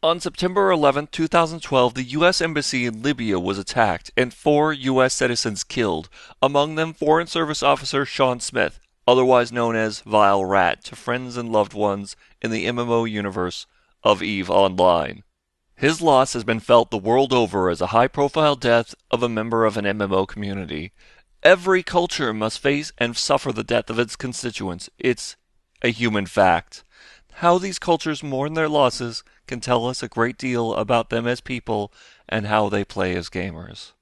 On September 11, 2012, the U.S. Embassy in Libya was attacked and 4 U.S. citizens killed, among them Foreign Service Officer Sean Smith, otherwise known as Vile Rat, to friends and loved ones in the MMO universe of EVE Online. His loss has been felt the world over as a high-profile death of a member of an MMO community. Every culture must face and suffer the death of its constituents. It's a human fact. How these cultures mourn their losses can tell us a great deal about them as people and how they play as gamers.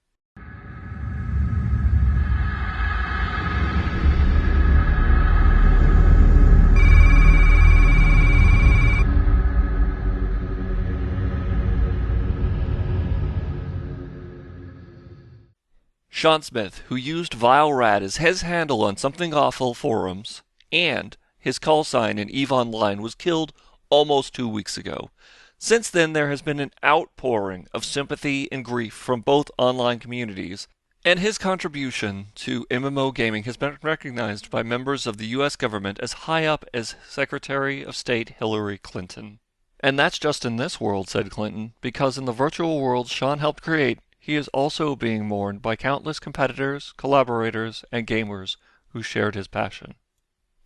Sean Smith, who used Vile Rat as his handle on Something Awful forums, and his call sign in EVE Online, was killed almost 2 weeks ago. Since then, there has been an outpouring of sympathy and grief from both online communities, and his contribution to MMO gaming has been recognized by members of the U.S. government as high up as Secretary of State Hillary Clinton. And that's just in this world, said Clinton, because in the virtual world Sean helped create, he is also being mourned by countless competitors, collaborators, and gamers who shared his passion.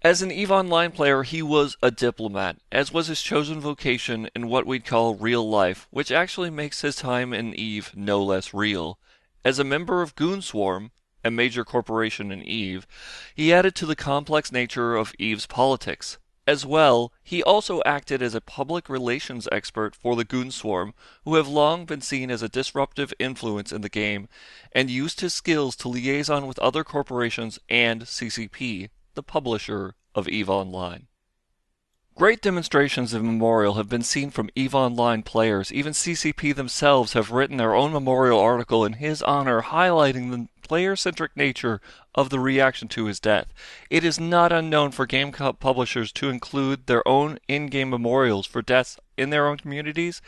As an EVE Online player, he was a diplomat, as was his chosen vocation in what we'd call real life, which actually makes his time in EVE no less real. As a member of Goonswarm, a major corporation in EVE, he added to the complex nature of EVE's politics. As well, he also acted as a public relations expert for the Goonswarm, who have long been seen as a disruptive influence in the game, and used his skills to liaison with other corporations and CCP, the publisher of EVE Online. Great demonstrations of memorial have been seen from EVE Online players. Even CCP themselves have written their own memorial article in his honor, highlighting the player-centric nature of the reaction to his death. It is not unknown for game publishers to include their own in-game memorials for deaths in their own communities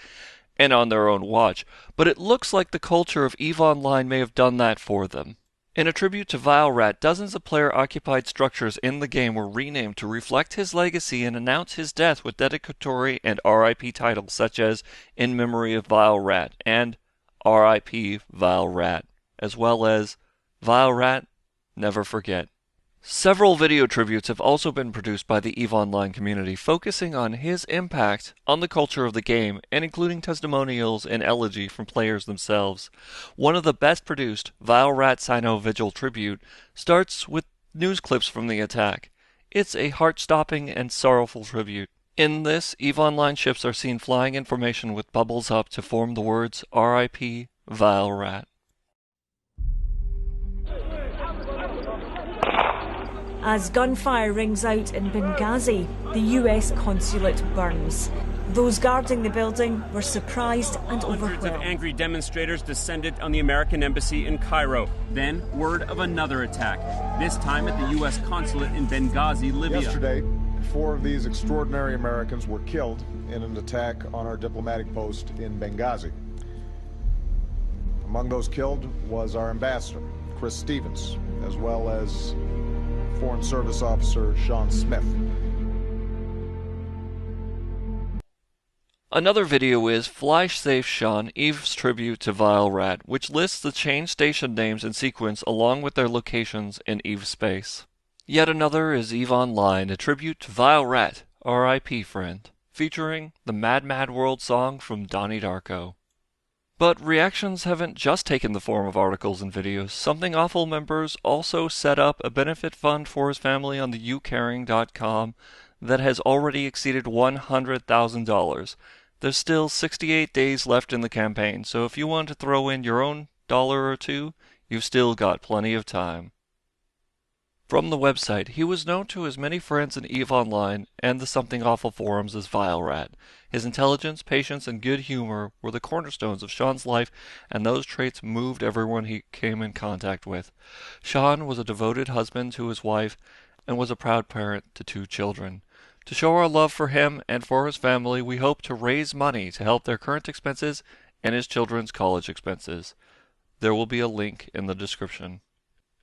and on their own watch, but it looks like the culture of EVE Online may have done that for them. In a tribute to Vile Rat, dozens of player-occupied structures in the game were renamed to reflect his legacy and announce his death with dedicatory and RIP titles such as In Memory of Vile Rat and RIP Vile Rat, as well as Vile Rat, Never Forget. Several video tributes have also been produced by the EVE Online community, focusing on his impact on the culture of the game and including testimonials and elegy from players themselves. One of the best produced, Vile Rat Cyno Vigil tribute, starts with news clips from the attack. It's a heart-stopping and sorrowful tribute. In this, EVE Online ships are seen flying in formation with bubbles up to form the words RIP Vile Rat. As gunfire rings out in Benghazi, the US consulate burns. Those guarding the building were surprised and Hundreds overwhelmed. of angry demonstrators descended on the American embassy in Cairo. Then, word of another attack, this time at the U.S. consulate in Benghazi, Libya. Yesterday, 4 of these extraordinary Americans were killed in an attack on our diplomatic post in Benghazi. Among those killed was our ambassador, Chris Stevens, as well as Foreign Service Officer Sean Smith. Another video is Fly Safe Sean, EVE's tribute to Vile Rat, which lists the chain station names in sequence along with their locations in EVE space. Yet another is EVE Online, a tribute to Vile Rat, RIP friend, featuring the Mad Mad World song from Donnie Darko. But reactions haven't just taken the form of articles and videos. Something Awful members also set up a benefit fund for his family on the youcaring.com that has already exceeded $100,000. There's still 68 days left in the campaign, so if you want to throw in your own dollar or two, you've still got plenty of time. From the website, he was known to his many friends in EVE Online and the Something Awful forums as Vile Rat. His intelligence, patience, and good humor were the cornerstones of Sean's life, and those traits moved everyone he came in contact with. Sean was a devoted husband to his wife and was a proud parent to 2 children. To show our love for him and for his family, we hope to raise money to help their current expenses and his children's college expenses. There will be a link in the description.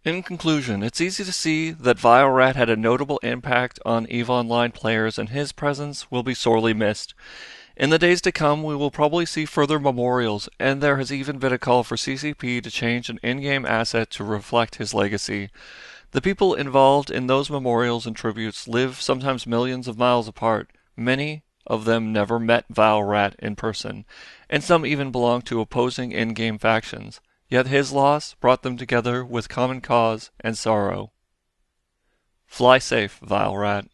In conclusion, it's easy to see that Vile Rat had a notable impact on EVE Online players, and his presence will be sorely missed. In the days to come, we will probably see further memorials, and there has even been a call for CCP to change an in-game asset to reflect his legacy. The people involved in those memorials and tributes live sometimes millions of miles apart. Many of them never met Vile Rat in person, and some even belong to opposing in-game factions. Yet his loss brought them together with common cause and sorrow. Fly safe, Vile Rat.